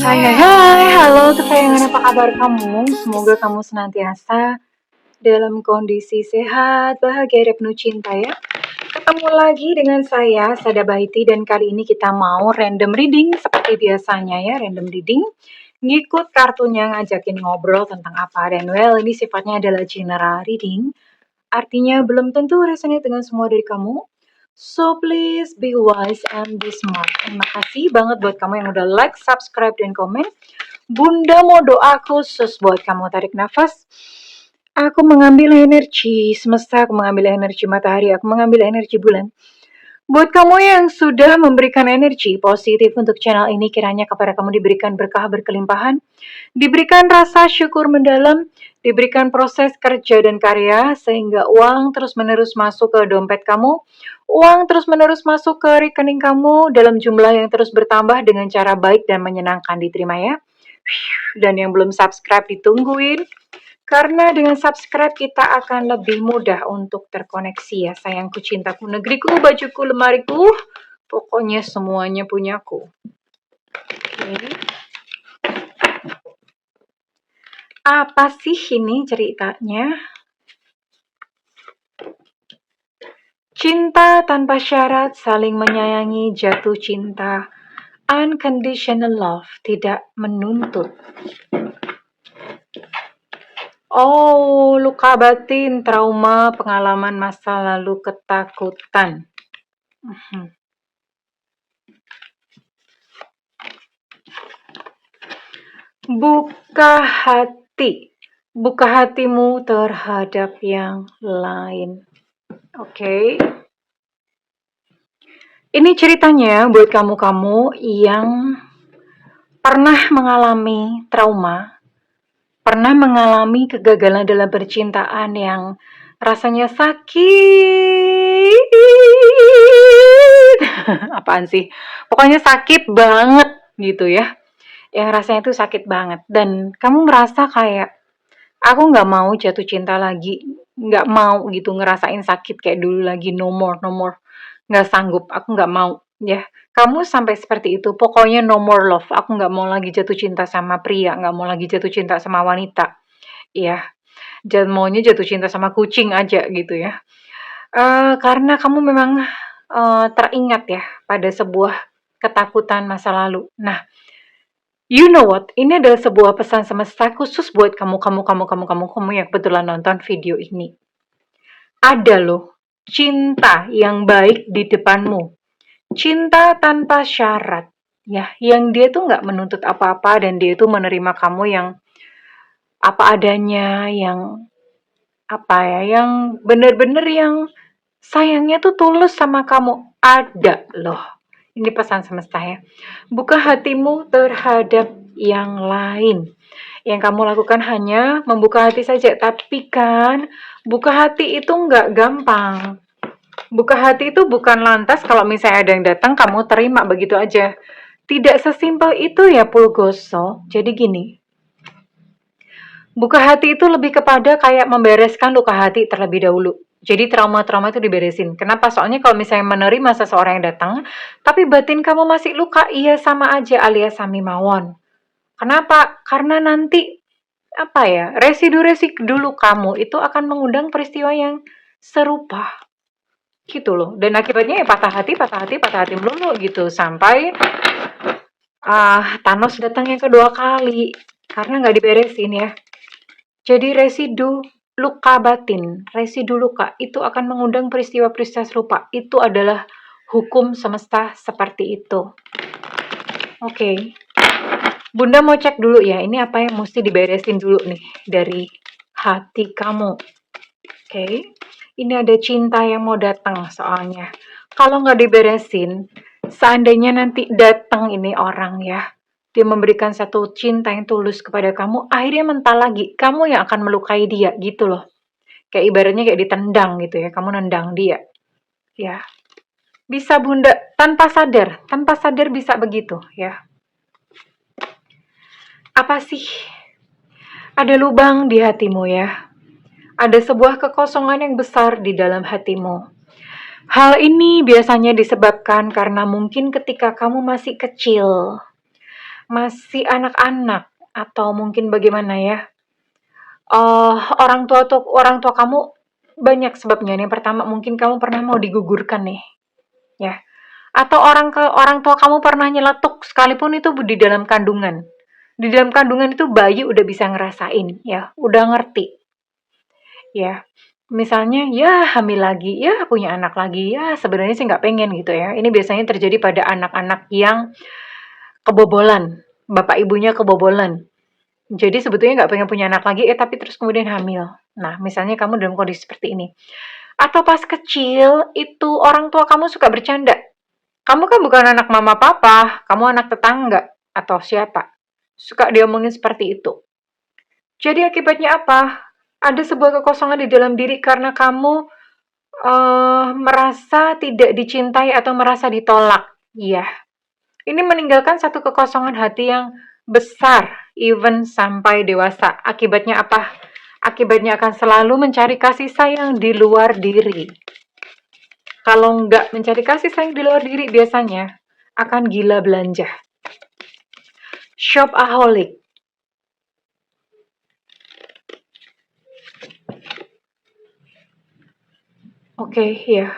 Hai hai hai, halo kesayangan, apa kabar kamu? Semoga kamu senantiasa dalam kondisi sehat, bahagia, dan penuh cinta ya. Ketemu lagi dengan saya, Sada Baiti, dan kali ini kita mau random reading seperti biasanya ya, random reading. Ngikut kartunya ngajakin ngobrol tentang apa, dan well ini sifatnya adalah general reading. Artinya belum tentu resonate dengan semua dari kamu. So please be wise and be smart. Terima kasih banget buat kamu yang udah like, subscribe, dan komen. Bunda mau doa khusus buat kamu. Tarik nafas. Aku mengambil energi semesta, aku mengambil energi matahari, aku mengambil energi bulan. Buat kamu yang sudah memberikan energi positif untuk channel ini, kiranya kepada kamu diberikan berkah berkelimpahan, diberikan rasa syukur mendalam, diberikan proses kerja dan karya, sehingga uang terus-menerus masuk ke dompet kamu, uang terus-menerus masuk ke rekening kamu dalam jumlah yang terus bertambah dengan cara baik dan menyenangkan. Diterima ya. Dan yang belum subscribe ditungguin, karena dengan subscribe kita akan lebih mudah untuk terkoneksi ya sayangku, cintaku, negeriku, bajuku, lemariku, pokoknya semuanya punyaku. Oke. Apa sih ini ceritanya? Cinta tanpa syarat, saling menyayangi, jatuh cinta. Unconditional love, tidak menuntut. Oh, luka batin, trauma, pengalaman masa lalu, ketakutan. Buka hati. Buka hatimu terhadap yang lain. Oke. Ini ceritanya buat kamu-kamu yang pernah mengalami trauma, pernah mengalami kegagalan dalam percintaan yang rasanya sakit. Apaan sih? Pokoknya sakit banget gitu ya. Yang rasanya itu sakit banget. Dan kamu merasa kayak, aku nggak mau jatuh cinta lagi. Nggak mau gitu ngerasain sakit kayak dulu lagi. No more, no more. Nggak sanggup, aku nggak mau. Ya, kamu sampai seperti itu. Pokoknya no more love. Aku nggak mau lagi jatuh cinta sama pria. Nggak mau lagi jatuh cinta sama wanita. Iya, maunya jatuh cinta sama kucing aja gitu ya. Karena kamu memang teringat ya pada sebuah ketakutan masa lalu. Nah, you know what? Ini adalah sebuah pesan semesta khusus buat kamu yang kebetulan nonton video ini. Ada loh cinta yang baik di depanmu. Cinta tanpa syarat. Ya, yang dia tuh nggak menuntut apa-apa dan dia tuh menerima kamu yang apa adanya, yang apa ya, yang bener-bener yang sayangnya tuh tulus sama kamu. Ada loh. Ini pesan semesta ya. Buka hatimu terhadap yang lain. Yang kamu lakukan hanya membuka hati saja. Tapi kan, buka hati itu nggak gampang. Buka hati itu bukan lantas kalau misalnya ada yang datang, kamu terima begitu aja. Tidak sesimpel itu ya, Pulgoso. Jadi gini, buka hati itu lebih kepada kayak membereskan luka hati terlebih dahulu. Jadi trauma-trauma itu diberesin. Kenapa? Soalnya kalau misalnya menerima seseorang yang datang, tapi batin kamu masih luka, iya sama aja alias sami mawon. Kenapa? Karena nanti apa ya, residu-residu kamu itu akan mengundang peristiwa yang serupa. Gitu loh. Dan akibatnya ya patah hati melulu gitu. Sampai Thanos datang yang kedua kali. Karena nggak diberesin ya. Jadi residu luka batin, residu luka itu akan mengundang peristiwa-peristiwa serupa. Itu adalah hukum semesta seperti itu. Oke. Bunda mau cek dulu ya, ini apa yang mesti diberesin dulu nih dari hati kamu. Oke. Ini ada cinta yang mau datang soalnya. Kalau nggak diberesin, seandainya nanti datang ini orang ya, dia memberikan satu cinta yang tulus kepada kamu, akhirnya mental lagi, kamu yang akan melukai dia gitu loh. Kayak ibaratnya kayak ditendang gitu ya, kamu nendang dia. Ya. Bisa Bunda, tanpa sadar bisa begitu ya. Apa sih? Ada lubang di hatimu ya. Ada sebuah kekosongan yang besar di dalam hatimu. Hal ini biasanya disebabkan karena mungkin ketika kamu masih kecil, masih anak-anak atau mungkin bagaimana ya, orang tua kamu banyak sebabnya. Yang pertama mungkin kamu pernah mau digugurkan nih, ya. Atau orang tua kamu pernah nyeletuk sekalipun itu di dalam kandungan. Di dalam kandungan itu bayi udah bisa ngerasain, ya, udah ngerti, ya. Misalnya, ya hamil lagi, ya punya anak lagi, ya sebenarnya sih nggak pengen gitu ya. Ini biasanya terjadi pada anak-anak yang kebobolan, bapak ibunya kebobolan. Jadi sebetulnya nggak pengen punya anak lagi, tapi terus kemudian hamil. Nah, misalnya kamu dalam kondisi seperti ini. Atau pas kecil, itu orang tua kamu suka bercanda. Kamu kan bukan anak mama papa, kamu anak tetangga atau siapa. Suka diomongin seperti itu. Jadi akibatnya apa? Ada sebuah kekosongan di dalam diri karena kamu merasa tidak dicintai atau merasa ditolak. Iya. Ini meninggalkan satu kekosongan hati yang besar, even sampai dewasa. Akibatnya apa? Akibatnya akan selalu mencari kasih sayang di luar diri. Kalau nggak mencari kasih sayang di luar diri, biasanya akan gila belanja. Shopaholic. Oke, ya.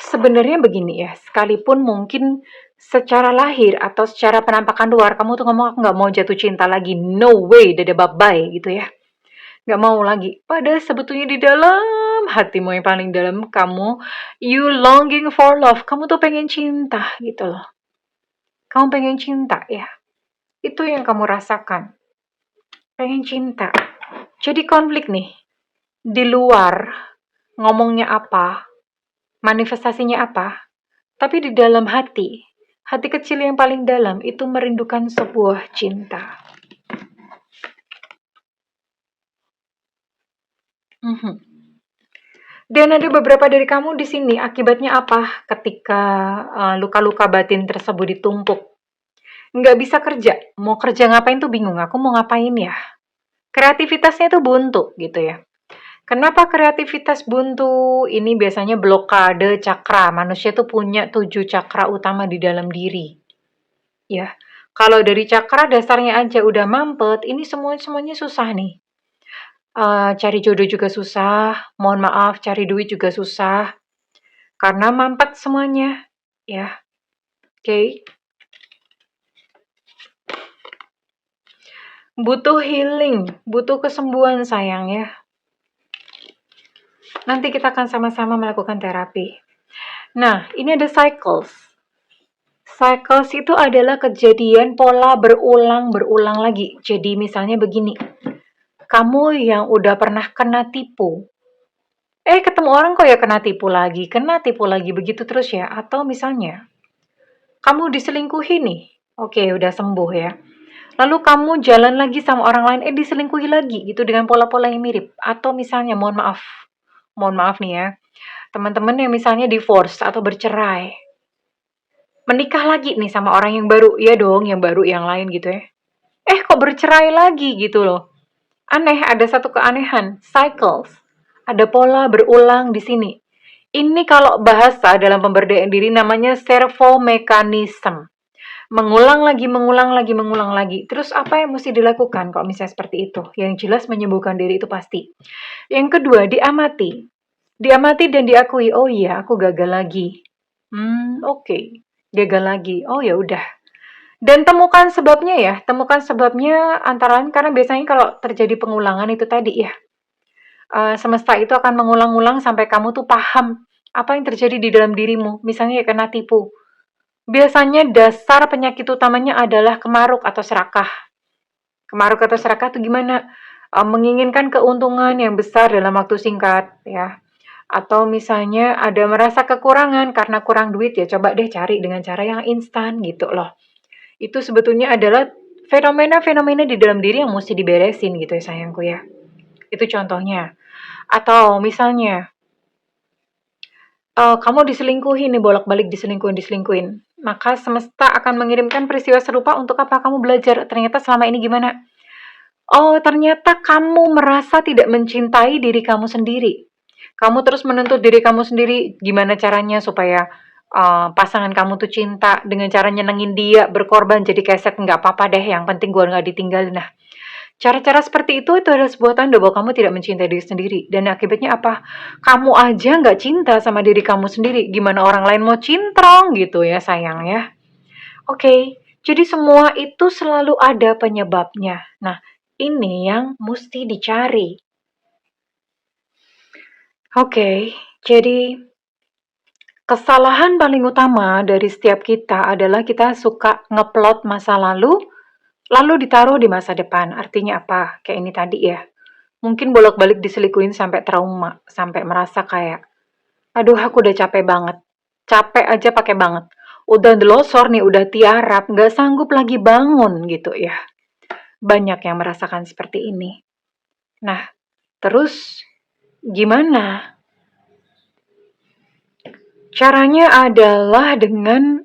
Sebenarnya begini ya, sekalipun mungkin secara lahir atau secara penampakan luar kamu tuh ngomong, "Aku nggak mau jatuh cinta lagi, no way, dadah bye-bye," gitu ya. Nggak mau lagi. Padahal sebetulnya di dalam hatimu yang paling dalam kamu, you longing for love. Kamu tuh pengen cinta gitu loh. Kamu pengen cinta ya. Itu yang kamu rasakan. Pengen cinta. Jadi konflik nih. Di luar ngomongnya apa, manifestasinya apa, tapi di dalam hati, hati kecil yang paling dalam itu merindukan sebuah cinta. Mhm. Dan ada beberapa dari kamu di sini, akibatnya apa ketika luka-luka batin tersebut ditumpuk? Nggak bisa kerja, mau kerja ngapain tuh bingung, aku mau ngapain ya? Kreativitasnya tuh buntu gitu ya. Kenapa kreativitas buntu? Ini biasanya blokade cakra. Manusia tuh punya 7 cakra utama di dalam diri. Ya, kalau dari cakra dasarnya aja udah mampet, ini semuanya susah nih. Cari jodoh juga susah, mohon maaf, cari duit juga susah, karena mampet semuanya, ya. Oke. Butuh healing, butuh kesembuhan sayang ya. Nanti kita akan sama-sama melakukan terapi. Nah, ini ada cycles. Cycles itu adalah kejadian pola berulang-berulang lagi. Jadi misalnya begini, kamu yang udah pernah kena tipu, ketemu orang kok ya kena tipu lagi, begitu terus ya. Atau misalnya, kamu diselingkuhi nih, oke udah sembuh ya. Lalu kamu jalan lagi sama orang lain, diselingkuhi lagi gitu dengan pola-pola yang mirip. Atau misalnya, mohon maaf nih ya, teman-teman yang misalnya divorce atau bercerai, menikah lagi nih sama orang yang baru, ya dong, yang baru yang lain gitu ya. Kok bercerai lagi gitu loh. Aneh, ada satu keanehan, cycles. Ada pola berulang di sini. Ini kalau bahasa dalam pemberdayaan diri namanya servo mekanisme. Mengulang lagi, mengulang lagi, mengulang lagi. Terus apa yang mesti dilakukan kalau misalnya seperti itu? Yang jelas menyembuhkan diri itu pasti. Yang kedua, diamati. Diamati dan diakui, oh iya aku gagal lagi. Oke. Gagal lagi. Oh ya udah. Dan temukan sebabnya ya. Temukan sebabnya antara lain karena biasanya kalau terjadi pengulangan itu tadi ya. Semesta itu akan mengulang-ulang sampai kamu tuh paham apa yang terjadi di dalam dirimu. Misalnya ya kena tipu. Biasanya dasar penyakit utamanya adalah kemaruk atau serakah. Kemaruk atau serakah itu gimana? Menginginkan keuntungan yang besar dalam waktu singkat ya. Atau misalnya ada merasa kekurangan karena kurang duit, ya coba deh cari dengan cara yang instan gitu loh. Itu sebetulnya adalah fenomena-fenomena di dalam diri yang mesti diberesin gitu ya sayangku ya. Itu contohnya. Atau misalnya kamu diselingkuhin nih, bolak-balik diselingkuhin. Maka semesta akan mengirimkan peristiwa serupa untuk apa? Kamu belajar, ternyata selama ini gimana? Oh, ternyata kamu merasa tidak mencintai diri kamu sendiri. Kamu terus menuntut diri kamu sendiri, gimana caranya supaya pasangan kamu tuh cinta dengan cara nyenengin dia, berkorban jadi keset, nggak apa-apa deh, yang penting gue nggak ditinggalin. Nah, cara-cara seperti itu adalah sebuah tanda bahwa kamu tidak mencintai diri sendiri. Dan akibatnya apa? Kamu aja nggak cinta sama diri kamu sendiri. Gimana orang lain mau cintrong gitu ya sayang ya. Oke, jadi semua itu selalu ada penyebabnya. Nah, ini yang mesti dicari. Oke, jadi kesalahan paling utama dari setiap kita adalah kita suka ngeplot masa lalu ditaruh di masa depan. Artinya apa? Kayak ini tadi ya. Mungkin bolak-balik diselingkuhin sampai trauma, sampai merasa kayak, aduh aku udah capek banget. Capek aja pakai banget. Udah delosor nih, udah tiarap, nggak sanggup lagi bangun gitu ya. Banyak yang merasakan seperti ini. Nah, terus gimana? Caranya adalah dengan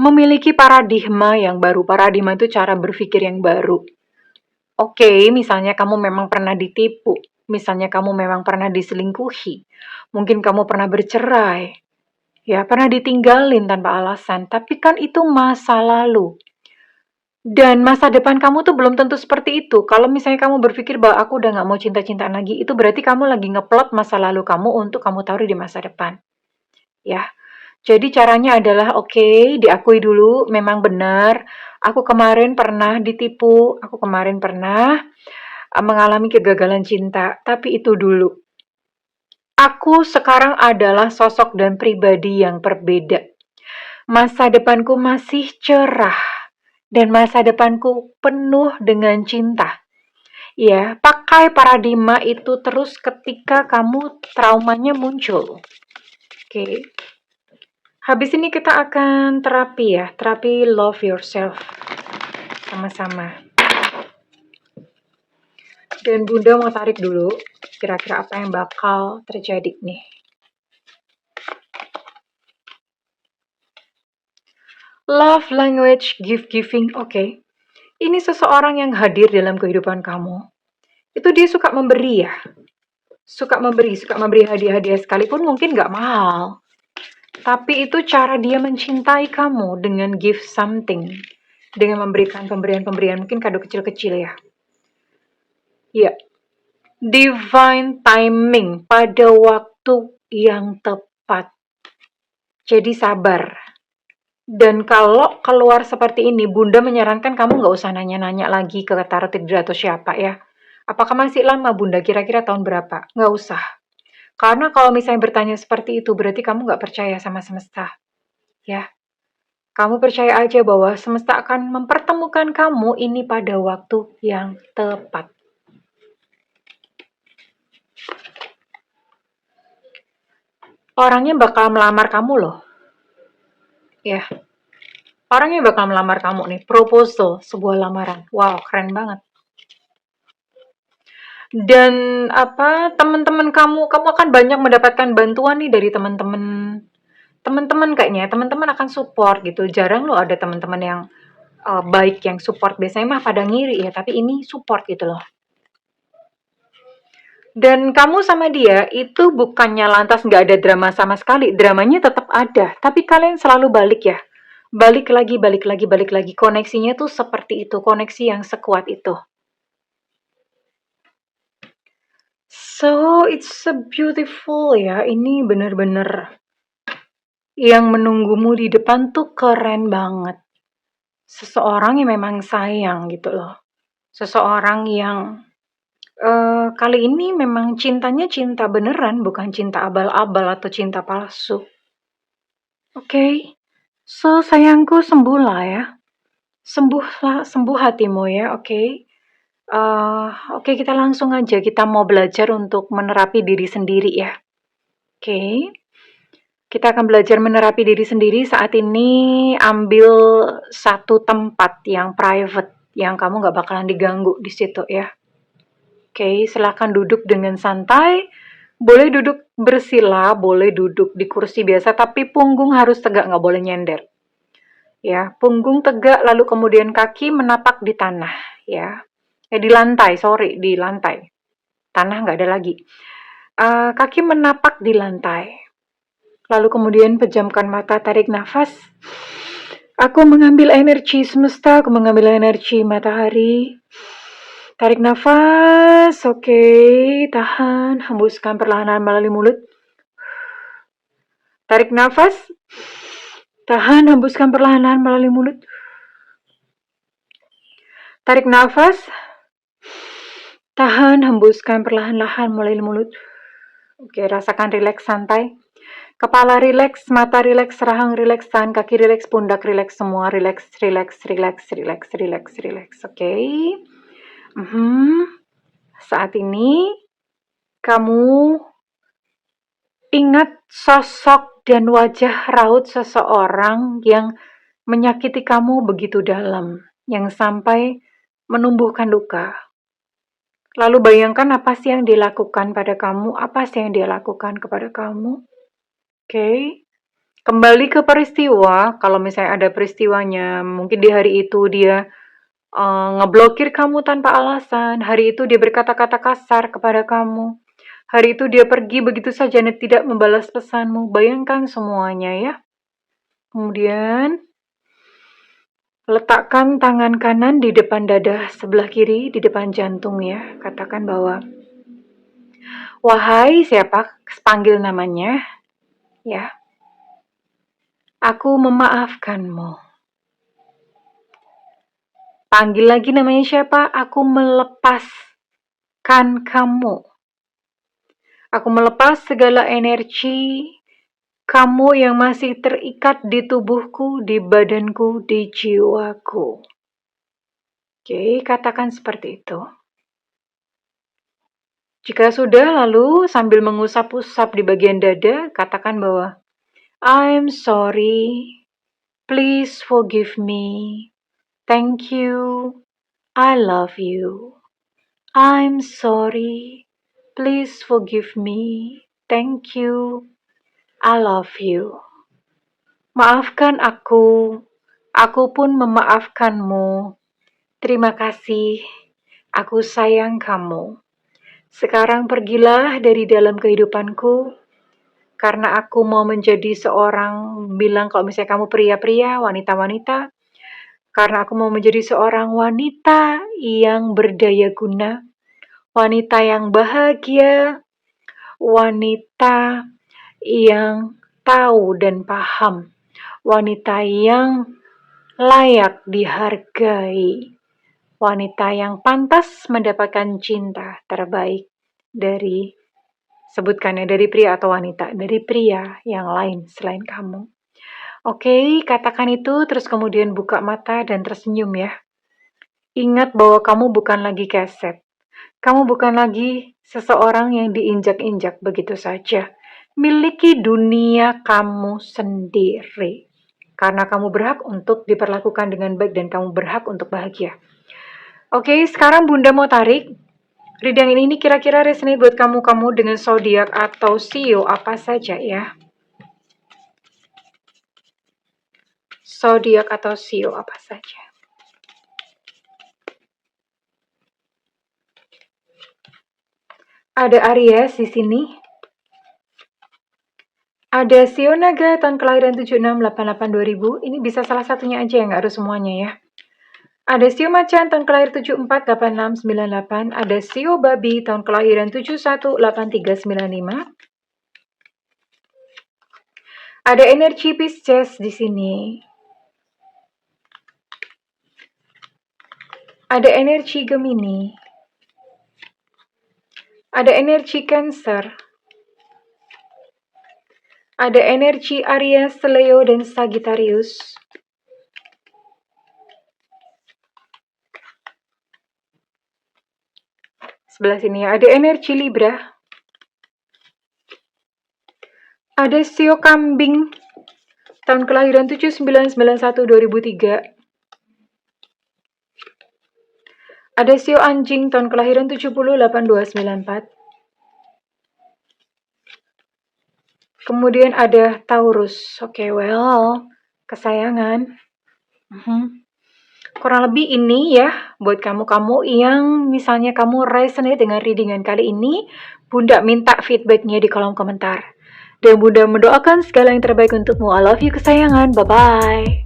memiliki paradigma yang baru. Paradigma itu cara berpikir yang baru. Oke, misalnya kamu memang pernah ditipu, misalnya kamu memang pernah diselingkuhi, mungkin kamu pernah bercerai, ya pernah ditinggalin tanpa alasan, tapi kan itu masa lalu. Dan masa depan kamu tuh belum tentu seperti itu. Kalau misalnya kamu berpikir bahwa aku udah gak mau cinta-cintaan lagi, itu berarti kamu lagi ngeplot masa lalu kamu untuk kamu taruh di masa depan. Ya, jadi caranya adalah oke, diakui dulu, memang benar. Aku kemarin pernah ditipu, aku kemarin pernah mengalami kegagalan cinta, tapi itu dulu. Aku sekarang adalah sosok dan pribadi yang berbeda. Masa depanku masih cerah dan masa depanku penuh dengan cinta. Ya, pakai paradigma itu terus ketika kamu traumanya muncul. Oke. Habis ini kita akan terapi ya, terapi love yourself. Sama-sama. Dan Bunda mau tarik dulu, kira-kira apa yang bakal terjadi nih. Love language gift giving, oke. Ini seseorang yang hadir dalam kehidupan kamu. Itu dia suka memberi ya. Suka memberi hadiah-hadiah sekalipun mungkin gak mahal. Tapi itu cara dia mencintai kamu dengan give something. Dengan memberikan pemberian-pemberian, mungkin kado kecil-kecil ya. Ya, divine timing pada waktu yang tepat. Jadi sabar. Dan kalau keluar seperti ini, Bunda menyarankan kamu nggak usah nanya-nanya lagi ke Tarot Tidra atau siapa ya. Apakah masih lama Bunda? Kira-kira tahun berapa? Nggak usah. Karena kalau misalnya bertanya seperti itu, berarti kamu nggak percaya sama semesta. Ya. Kamu percaya aja bahwa semesta akan mempertemukan kamu ini pada waktu yang tepat. Orangnya bakal melamar kamu loh. Ya. Orangnya bakal melamar kamu nih, proposal, sebuah lamaran. Wow, keren banget. Dan teman-teman kamu akan banyak mendapatkan bantuan nih dari teman-teman kayaknya. Teman-teman akan support gitu. Jarang loh ada teman-teman yang baik yang support. Biasanya mah pada ngiri ya, tapi ini support gitu loh. Dan kamu sama dia itu bukannya lantas nggak ada drama sama sekali. Dramanya tetap ada, tapi kalian selalu balik ya. Balik lagi, balik lagi, balik lagi. Koneksinya tuh seperti itu, koneksi yang sekuat itu. So, it's a beautiful ya. Ini bener-bener yang menunggumu di depan tuh keren banget. Seseorang yang memang sayang gitu loh. Seseorang yang kali ini memang cintanya cinta beneran, bukan cinta abal-abal atau cinta palsu. Oke. So, sayangku sembuhlah ya. Sembuh hatimu ya, oke. Oke, kita langsung aja. Kita mau belajar untuk menerapi diri sendiri ya. Oke. Kita akan belajar menerapi diri sendiri. Saat ini ambil satu tempat yang private, yang kamu gak bakalan diganggu di situ ya. Oke, silakan duduk dengan santai. Boleh duduk bersila, boleh duduk di kursi biasa, tapi punggung harus tegak, nggak boleh nyender. Ya, punggung tegak, lalu kemudian kaki menapak di tanah, ya. Di lantai, di lantai. Tanah nggak ada lagi. Kaki menapak di lantai. Lalu kemudian pejamkan mata, tarik nafas. Aku mengambil energi semesta, aku mengambil energi matahari. Tarik nafas, oke, tahan, hembuskan perlahan-lahan melalui mulut. Tarik nafas, tahan, hembuskan perlahan-lahan melalui mulut. Tarik nafas, tahan, hembuskan perlahan-lahan melalui mulut. Oke, rasakan rileks, santai. Kepala rileks, mata rileks, rahang rileks, tangan kaki rileks, pundak rileks, semua rileks, rileks, rileks, rileks, rileks, rileks. Oke. Saat ini kamu ingat sosok dan wajah raut seseorang yang menyakiti kamu begitu dalam, yang sampai menumbuhkan luka. Lalu bayangkan apa sih yang dilakukan pada kamu, apa sih yang dia lakukan kepada kamu. Oke. Kembali ke peristiwa, kalau misalnya ada peristiwanya, mungkin di hari itu dia ngeblokir kamu tanpa alasan, hari itu dia berkata-kata kasar kepada kamu, hari itu dia pergi begitu saja dan tidak membalas pesanmu. Bayangkan semuanya ya. Kemudian letakkan tangan kanan di depan dada sebelah kiri, di depan jantung ya. Katakan bahwa, wahai siapa, panggil namanya ya. Aku memaafkanmu. Panggil lagi namanya siapa? Aku melepaskan kamu. Aku melepas segala energi kamu yang masih terikat di tubuhku, di badanku, di jiwaku. Oke, katakan seperti itu. Jika sudah, lalu sambil mengusap-usap di bagian dada, katakan bahwa I'm sorry, please forgive me, thank you, I love you. I'm sorry, please forgive me, thank you, I love you. Maafkan aku pun memaafkanmu. Terima kasih, aku sayang kamu. Sekarang pergilah dari dalam kehidupanku, karena aku mau menjadi seorang, bilang kalau misalnya kamu pria-pria, wanita-wanita, karena aku mau menjadi seorang wanita yang berdaya guna, wanita yang bahagia, wanita yang tahu dan paham, wanita yang layak dihargai, wanita yang pantas mendapatkan cinta terbaik dari, sebutkannya dari pria atau wanita, dari pria yang lain selain kamu. Oke, katakan itu, terus kemudian buka mata dan tersenyum ya. Ingat bahwa kamu bukan lagi keset. Kamu bukan lagi seseorang yang diinjak-injak begitu saja. Miliki dunia kamu sendiri. Karena kamu berhak untuk diperlakukan dengan baik dan kamu berhak untuk bahagia. Oke, sekarang Bunda mau tarik. Reading ini kira-kira resonate buat kamu dengan zodiak atau sio apa saja ya. Zodiak atau sio apa saja. Ada Aries di sini. Ada sio naga tahun kelahiran 7688 2000. Ini bisa salah satunya aja ya, nggak harus semuanya ya. Ada sio macan tahun kelahiran 748698. Ada sio babi tahun kelahiran 718395. Ada energi Pisces di sini. Ada energi Gemini. Ada energi Cancer. Ada energi Aries, Leo, dan Sagittarius. Sebelah sini ada energi Libra. Ada sio kambing tahun kelahiran 7991 2003. Ada sio anjing tahun kelahiran 708294. Kemudian ada Taurus. Oke, well, kesayangan. Kurang lebih ini ya, buat kamu yang misalnya kamu resonate dengan readingan kali ini, Bunda minta feedbacknya di kolom komentar. Dan Bunda mendoakan segala yang terbaik untukmu. I love you kesayangan. Bye-bye.